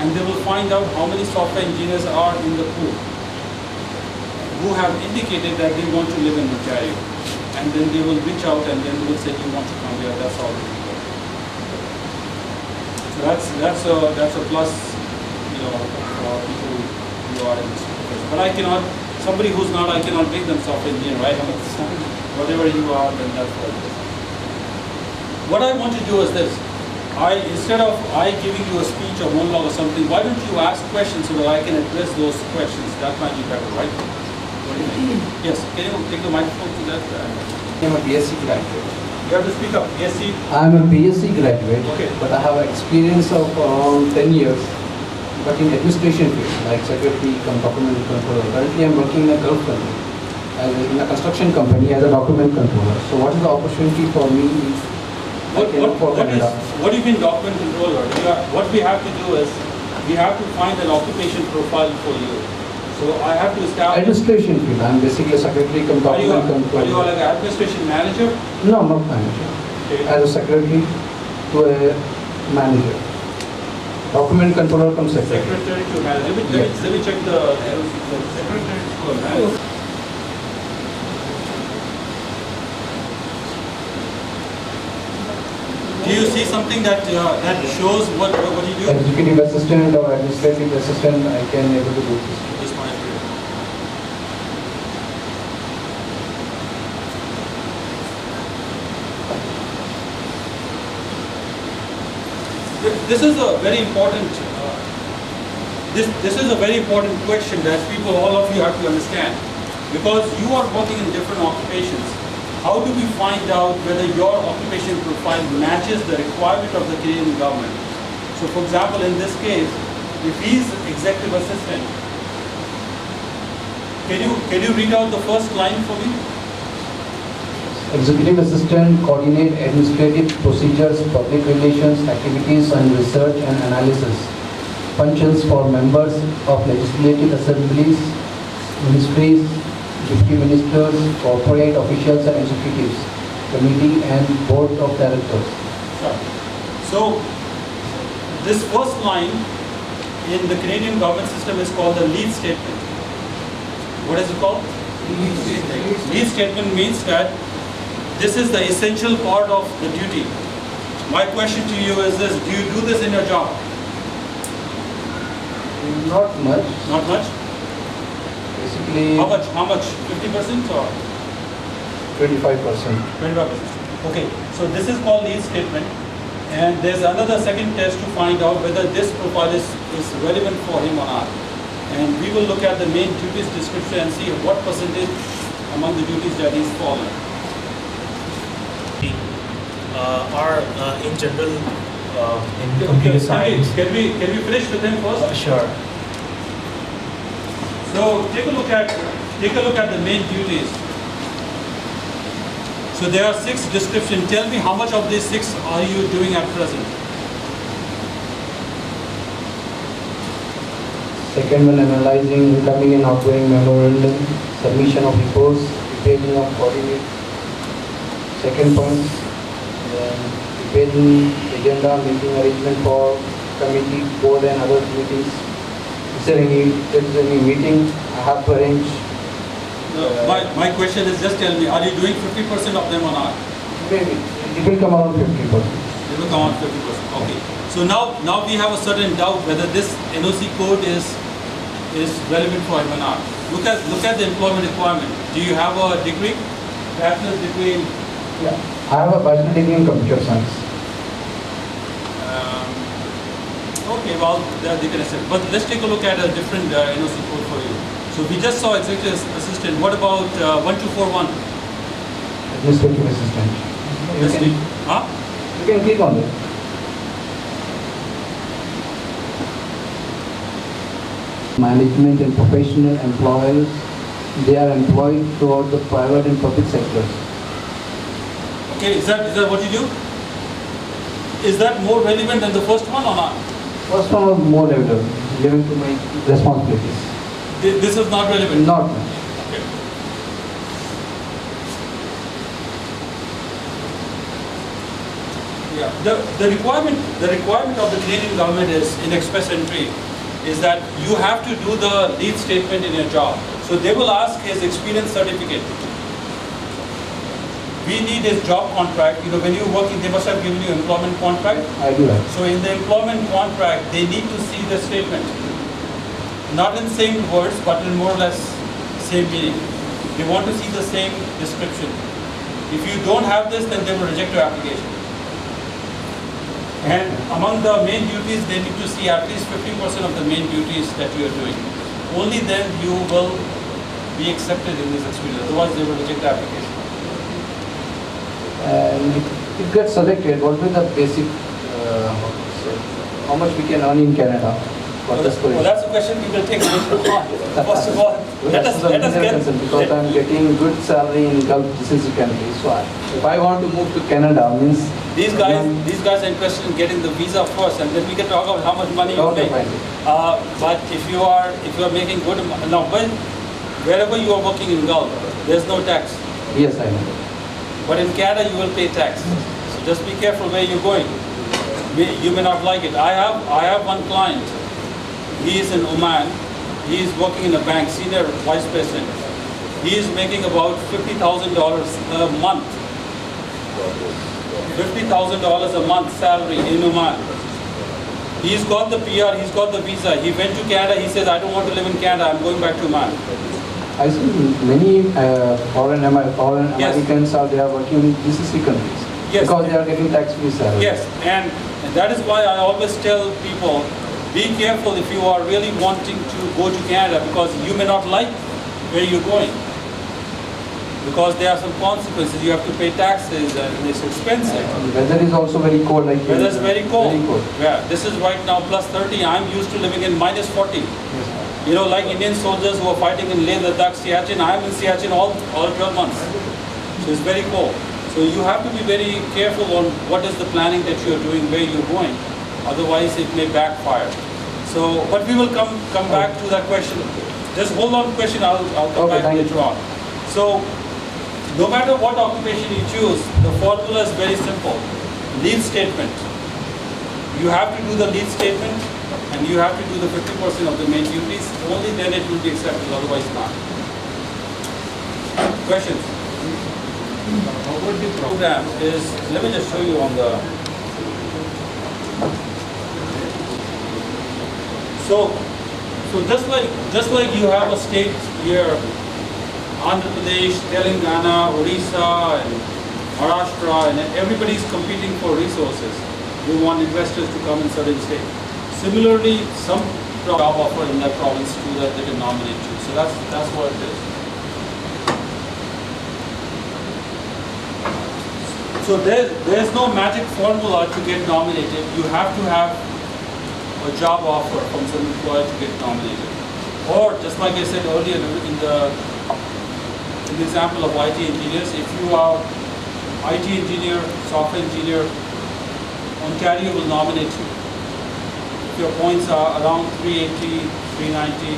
and they will find out how many software engineers are in the pool who have indicated that they want to live in Ontario. And then they will reach out and then they will say, you want to come here, that's all. So that's a plus, for people who are in this profession. But I cannot, somebody who's not, I cannot make them software engineer, right? Whatever you are, then that's what it is. What I want to do is this. Instead of giving you a speech or monologue or something, why don't you ask questions so that I can address those questions? That might be better, right? What do you think? Yes, can you take the microphone to that? I'm a BSc graduate. You have to speak up. BSc? I'm a BSc graduate, okay. But I have experience of around 10 years working in administration field, like secretary, document controller. Currently I'm working in a Gulf country, in a construction company as a document controller. So what is the opportunity for me? What do you mean document controller? What we have to do is, we have to find an occupation profile for you. So I have to establish... Administration field. I'm basically a secretary come document controller. Are you like an administration manager? No, not manager. Okay. As a secretary to a manager. Document controller come secretary. Secretary to manager. Let me check the secretary to a manager. Do you see something that shows what you do? Executive assistant or administrative assistant, I can able to do this. Just my opinion. This is a very important. This is a very important question that all of you have to understand, because you are working in different occupations. How do we find out whether your occupation profile matches the requirement of the Canadian government? So for example, in this case, if he's executive assistant, can you read out the first line for me? Executive assistant coordinate administrative procedures, public relations, activities and research and analysis. Functions for members of legislative assemblies, ministries, deputy ministers, corporate officials and executives, committee and board of directors. Sure. So, this first line in the Canadian government system is called the lead statement. What is it called? Lead statement. Lead statement means that this is the essential part of the duty. My question to you is this: do you do this in your job? Not much. Not much? Basically. How much? 50% or? 25%. 25%. Okay, so this is called lead statement, and there's another second test to find out whether this profile is relevant for him or not. And we will look at the main duties description and see what percentage among the duties that he's following. Are in general in computer science. Can we finish with him first? Sure. So take a look at the main duties. So there are 6 descriptions. Tell me how much of these 6 are you doing at present? Second one, analyzing incoming and outgoing memorandum, submission of reports, preparing of coordinate. Second point, then preparing agenda, making arrangement for committee, board and other meetings. Is there any meeting I have to arrange? My question is, just tell me, are you doing 50% of them or not? Maybe. It will come around 50%. It will come around 50%. Okay. So now we have a certain doubt whether this NOC code is relevant for him or not. Look at the employment requirement. Do you have a degree? Bachelor's degree in? Yeah. I have a bachelor degree in computer science. Okay, well, they can accept. But let's take a look at a different NOC code for you. So we just saw executive assistant. What about 1241? Administrative assistant. You can click on it. Management and professional employees, they are employed throughout the private and public sectors. Okay, is that what you do? Is that more relevant than the first one or not? First one was more relevant to my responsibilities. This is not relevant? Not much. Okay. Yeah. the requirement of the Canadian government is in express entry is that you have to do the lead statement in your job. So they will ask his experience certificate. We need his job contract. You know, when you're working, they must have given you employment contract. I do that. So in the employment contract, they need to see the statement. Not in same words, but in more or less same meaning. They want to see the same description. If you don't have this, then they will reject your application. And among the main duties, they need to see at least 50% of the main duties that you are doing. Only then you will be accepted in this experience. Otherwise, they will reject the application. And if it gets selected, what will be the basic, how much we can earn in Canada? Well, that's a question we will take a little on. First of all, let us get... Because I'm getting good salary in Gulf GCC countries. So if I want to move to Canada, means... These guys are interested in getting the visa first, and then we can talk about how much money you make. But if you are making good... Now, wherever you are working in Gulf, there's no tax. Yes, I know. But in Canada, you will pay tax. So just be careful where you're going. You may not like it. I have one client. He is in Oman. He is working in a bank, senior vice president. He is making about $50,000 a month. $50,000 a month salary in Oman. He's got the PR, he's got the visa. He went to Canada. He says, I don't want to live in Canada. I'm going back to Oman. I see many foreign Yes. Americans they are working in GCC countries. Yes. Because they are getting tax-free salary. Yes, and that is why I always tell people, be careful if you are really wanting to go to Canada, because you may not like where you're going. Because there are some consequences. You have to pay taxes and it's expensive. The weather is also very cold. Like Weather is very cold. Very cold. Yeah, this is right now plus 30. I'm used to living in minus 40. Yes. You know, like Indian soldiers who are fighting in Leh, Ladakh, Siachen. I'm in Siachen all 12 months. So it's very cold. So you have to be very careful on what is the planning that you're doing, where you're going. Otherwise, it may backfire. So, but we will come back to that question. Just hold on question. I'll come back later on. So, no matter what occupation you choose, the formula is very simple. Lead statement. You have to do the lead statement, and you have to do the 50% of the main duties. Only then it will be accepted. Otherwise, not. Questions? What the program is, let me just show you on the... So just like you have a state here, Andhra Pradesh, Telangana, Orissa, and Maharashtra, and everybody is competing for resources. You want investors to come in certain states. Similarly, some job offer in that province too that they can nominate you. So that's what it is. So there's no magic formula to get nominated. You have to have a job offer from some employer to get nominated. Or just like I said earlier in the example of IT engineers, if you are IT engineer, software engineer, Ontario will nominate you. If your points are around 380, 390,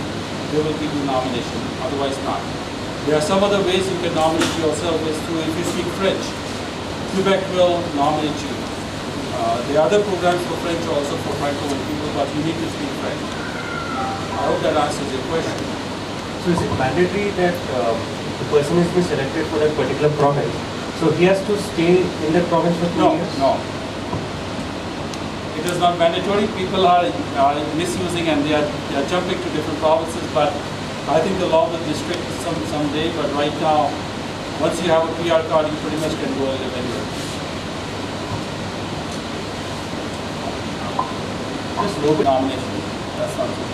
they will give you nomination, otherwise not. There are some other ways you can nominate yourself is through, if you speak French, Quebec will nominate you. There are other programs for French also for Francophone people, but you need to speak French. I hope that answers your question. So is it mandatory that the person has been selected for that particular province, so he has to stay in that province for 2 years? No. It is not mandatory. People are misusing and they are jumping to different provinces, but I think the law will restrict someday, but right now, once you have a PR card, you pretty much can go and live anywhere. Just no nomination. That's not true.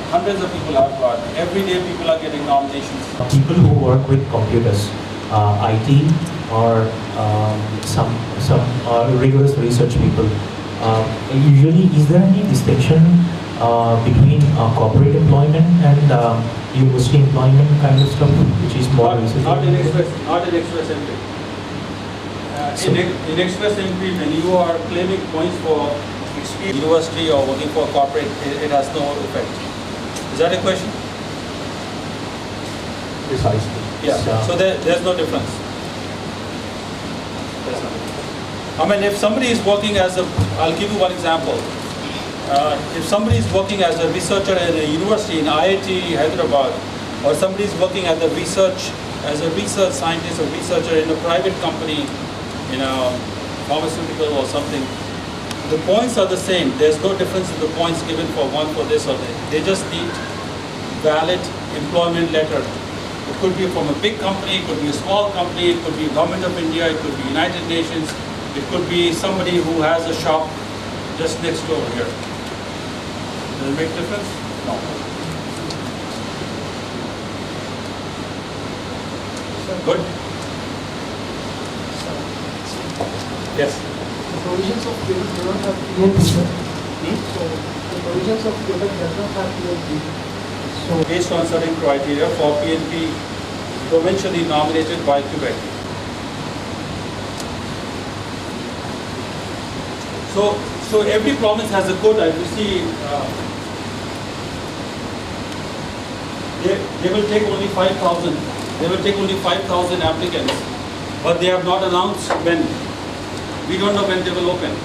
Hundreds of people have got. Every day people are getting nominations. People who work with computers, IT or some rigorous research people, usually is there any distinction between corporate employment and university employment kind of stuff, which is more research? Not in express entry. In express entry, when you are claiming points for experience, university or working for corporate, it has no effect. Is that a question? Precisely. Yeah. So there's no difference. I mean, if somebody is working as a, I'll give you one example. If somebody is working as a researcher at a university in IIT Hyderabad, or somebody is working as a research scientist or researcher in a private company, in a pharmaceutical or something, the points are the same. There's no difference in the points given for one for this or that. They just need valid employment letter. It could be from a big company, it could be a small company, it could be Government of India, it could be United Nations, it could be somebody who has a shop just next door here. Does it make a difference? No. Good? Yes? The provisions of Quebec do not have PNP, sir. So, the provisions of Quebec does not have PNP. So, Based on certain criteria for PNP provincially nominated by Quebec. So every province has a quota. If you see, they will take only 5,000. They will take only 5,000 applicants, but they have not announced when. We don't know when they will open.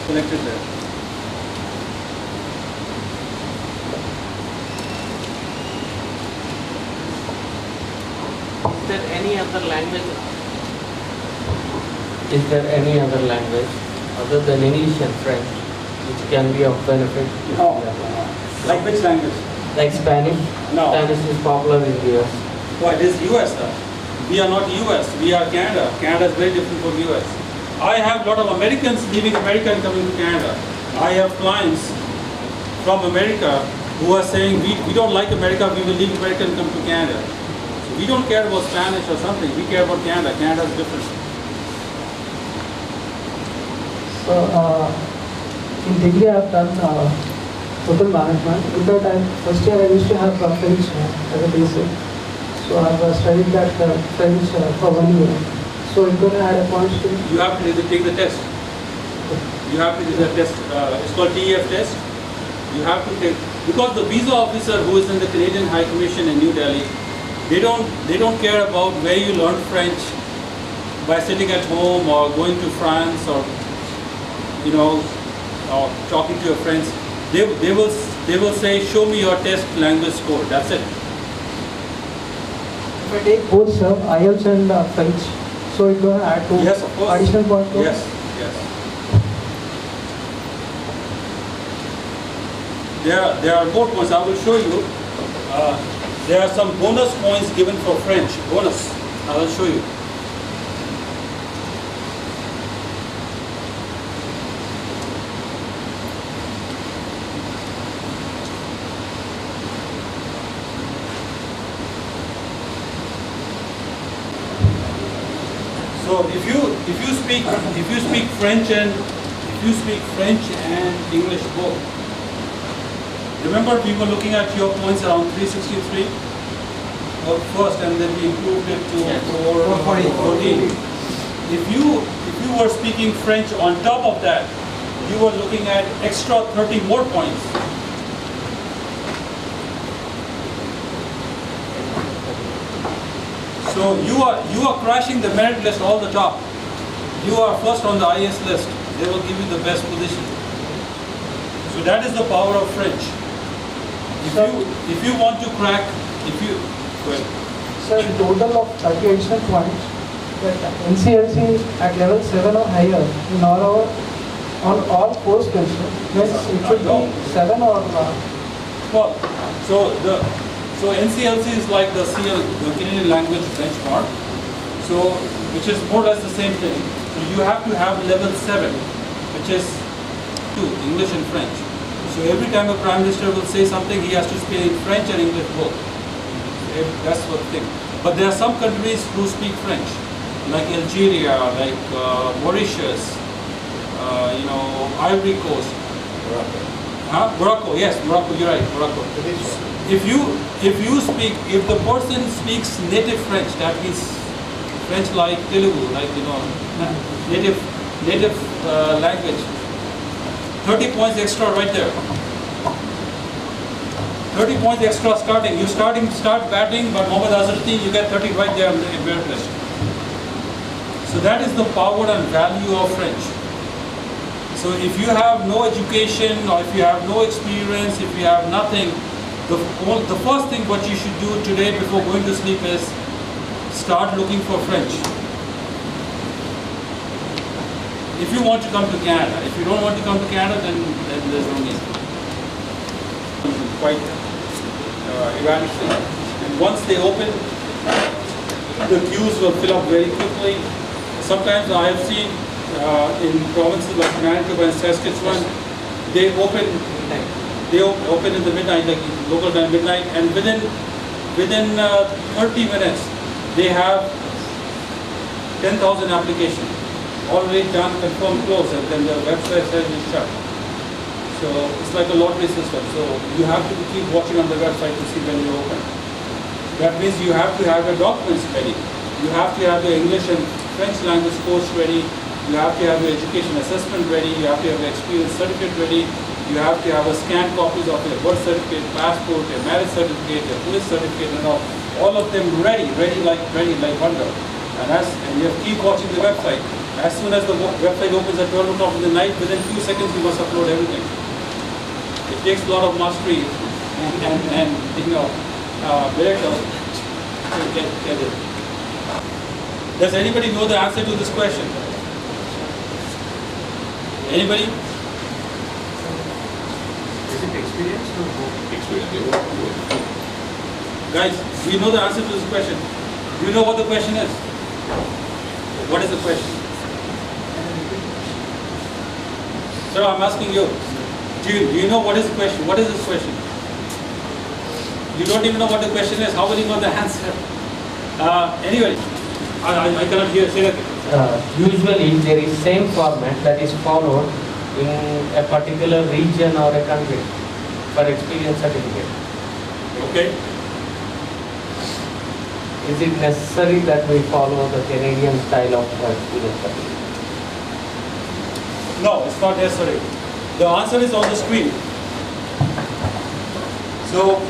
Connected there. Is there any other language? Is there any other language other than English and French which can be of benefit? No. Like which language? Like Spanish? No. Spanish is popular in the US. Why, this is US though. We are not US, we are Canada. Canada is very different from US. I have a lot of Americans leaving America and coming to Canada. I have clients from America who are saying, we don't like America, we will leave America and come to Canada. So we don't care about Spanish or something, we care about Canada. Canada is different. So, in degree I have done hotel management. In that first year I used to have French as a basic. So I have studied that French for 1 year. So it's going to add a points to it. You have to take the test. You have to do the test. It's called TEF test. You have to take, because the visa officer who is in the Canadian High Commission in New Delhi, they don't care about where you learn French by sitting at home or going to France or or talking to your friends. They will say, show me your test language score. That's it. If I take both, sir, IELTS and French, so it's going to add to Yes, of course. additional points. to it? Yes, yes. There are more points. I will show you. There are some bonus points given for French. Bonus. I will show you. So if you speak French and English both, remember we were looking at your points around 363 first, and then we improved it to 414. If you were speaking French on top of that, you were looking at extra 30 more points. So you are crashing the merit list all the top. You are first on the IS list. They will give you the best position. So that is the power of French. If you want to crack, go ahead. So a total of 30 additional points. But NCLC at level 7 or higher in on all 4 skills. Means it should be 7 or Well, so NCLC is like the Canadian language benchmark. So which is more or less the same thing. So you have to have level 7, which is 2, English and French. So every time a Prime Minister will say something, he has to speak in French and English both. That's the thing. But there are some countries who speak French, like Algeria, like Mauritius, Ivory Coast. Morocco, yes, Morocco, you're right, Morocco. If the person speaks native French, that means French like Telugu, like native language, 30 points extra right there. 30 points extra starting. You start batting, but Mohammad Azharuddin, you get 30 right there in bare list. So that is the power and value of French. So if you have no education, or if you have no experience, if you have nothing, the first thing what you should do today before going to sleep is start looking for French. If you want to come to Canada. If you don't want to come to Canada, then there's no need. Quite erratically. And once they open, the queues will fill up very quickly. Sometimes I have seen in provinces like Manitoba and Saskatchewan, they open in the midnight, like local time midnight, and within 30 minutes they have 10,000 applications already done, confirmed, closed, and then the website says it's shut. So it's like a lottery system. So you have to keep watching on the website to see when you open. That means you have to have your documents ready. You have to have your English and French language course ready. You have to have your education assessment ready. You have to have your experience certificate ready. You have to have a scanned copies of your birth certificate, passport, your marriage certificate, your police certificate, and all of them ready like wonder. And you have to keep watching the website. As soon as the website opens at 12 o'clock in the night, within a few seconds you must upload everything. It takes a lot of mastery and miracle to get it. Does anybody know the answer to this question? Anybody? Is it experience or Experience. Guys, we know the answer to this question. Do you know what the question is? What is the question? Sir, I'm asking you. Do you know what is the question? What is this question? You don't even know what the question is. How will you know the answer? Anyway, I cannot hear. Say that again. Usually there is same format that is followed in a particular region or a country for experience certificate. Okay. Is it necessary that we follow the Canadian style of experience certificate? No, it's not necessary. The answer is on the screen. So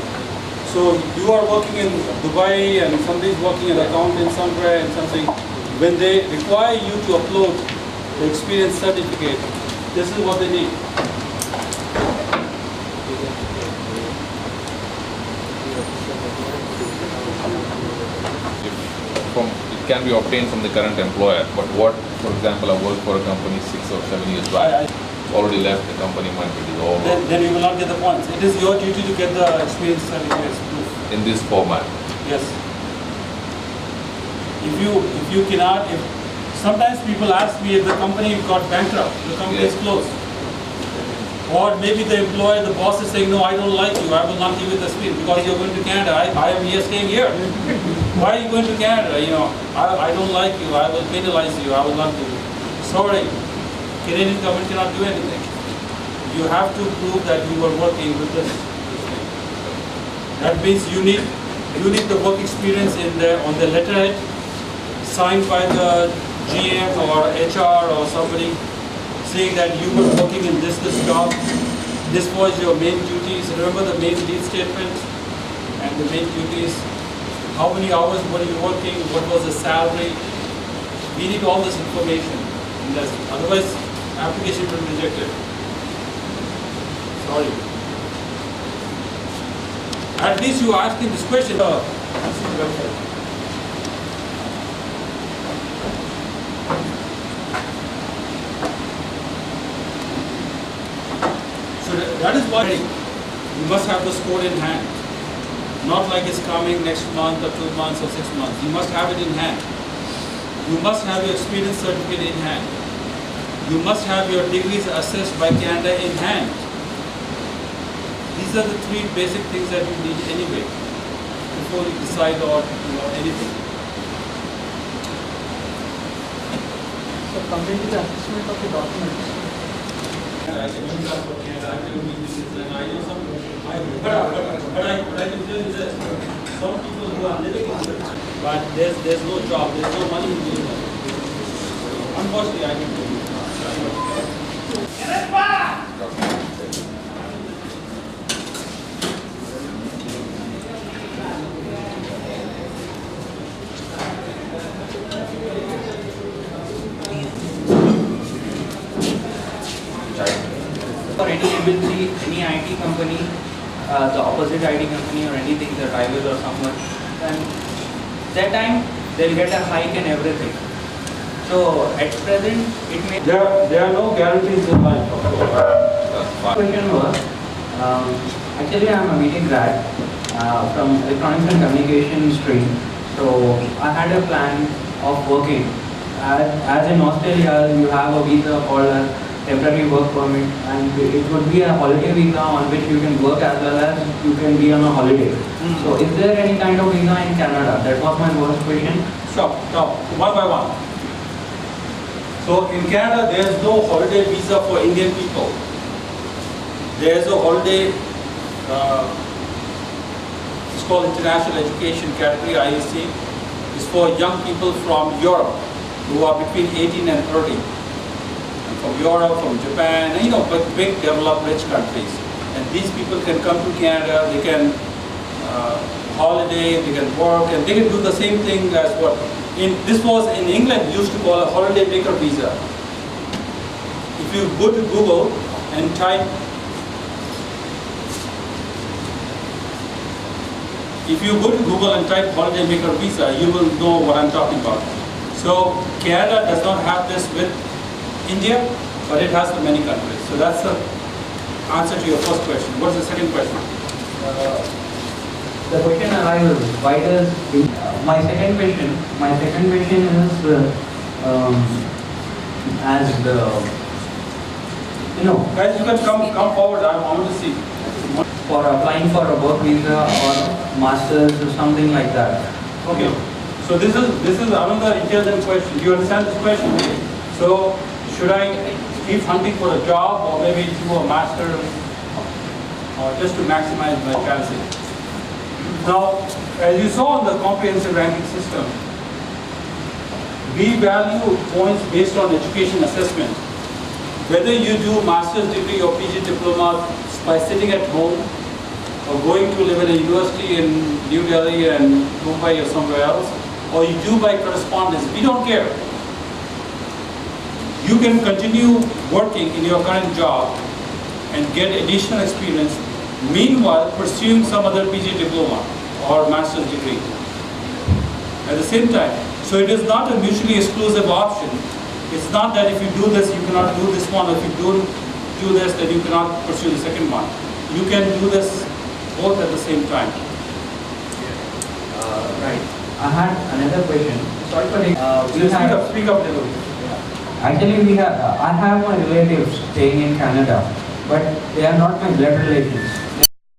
you are working in Dubai and somebody is working in accounting somewhere and something. When they require you to upload the experience certificate, this is what they need. It can be obtained from the current employer, but what, for example, I worked for a company 6 or 7 years back, already left the company, my it is over. Then you will not get the points. It is your duty to get the experience certificate proof. In this format. Yes. If you cannot, sometimes people ask me if the company got bankrupt, the company is closed. Or maybe the employer, the boss is saying, no, I don't like you, I will not give you the speed because you're going to Canada. I am here staying here. Why are you going to Canada? I don't like you, I will penalize you, I will not do it. Sorry, Canadian government cannot do anything. You have to prove that you were working with this thing. That means you need the work experience on the letterhead signed by the GM or HR or somebody saying that you were working in this job. This was your main duties. Remember the main lead statement and the main duties. How many hours were you working? What was the salary? We need all this information. Otherwise, application will be rejected. Sorry. At least you are asking this question. This is the website. So that is why you must have the score in hand. Not like it's coming next month or 2 months or 6 months. You must have it in hand. You must have your experience certificate in hand. You must have your degrees assessed by Canada in hand. These are the 3 basic things that you need anyway before you decide on anything. So compared to the assessment of the documents, I can use that for Canada, I can use this, and I know some, but I can tell you this, some people who are living in it, but there's no job, there's no money in doing that. Unfortunately, I can tell you. For any MNC, any IT company, the opposite IT company or anything, the rival or someone, and that time they'll get a hike and everything. So at present, it may. There are no guarantees in life. Question was, actually I'm a BTech grad from Electronics and Communication stream. So I had a plan of working. As in Australia, you have a visa called a temporary work permit, and it would be a holiday visa on which you can work as well as you can be on a holiday. So is there any kind of visa in Canada? That was my first question. Stop, one by one. So in Canada, there is no holiday visa for Indian people. There is a holiday, it's called International Education Category, IEC. It's for young people from Europe who are between 18 and 30. And from Europe, from Japan, and, but big developed rich countries. And these people can come to Canada, they can holiday, they can work, and they can do the same thing as what this was in England used to call a holiday maker visa. If you go to Google and type, holiday maker visa, you will know what I'm talking about. So Canada does not have this with India, but it has with many countries. So that's the answer to your first question. What's the second question? The question arises, why does my second question is as the Guys, you can come forward. I want to see. for applying for a work visa or masters or something like that. Okay. So this is another intelligent question. Do you understand this question? So should I keep hunting for a job or maybe do a master or just to maximize my chances? Now, as you saw in the comprehensive ranking system, we value points based on education assessment. Whether you do master's degree or PG diploma by sitting at home or going to live in a university in New Delhi and Mumbai or somewhere else, or you do by correspondence, we don't care. You can continue working in your current job and get additional experience, meanwhile pursuing some other PG diploma or master's degree at the same time. So it is not a mutually exclusive option. It's not that if you do this, you cannot do this one, or if you don't do this, then you cannot pursue the second one. You can do this both at the same time. Right. I had another question. Sorry for speak up a little. Actually, I have my relatives staying in Canada, but they are not my blood relations.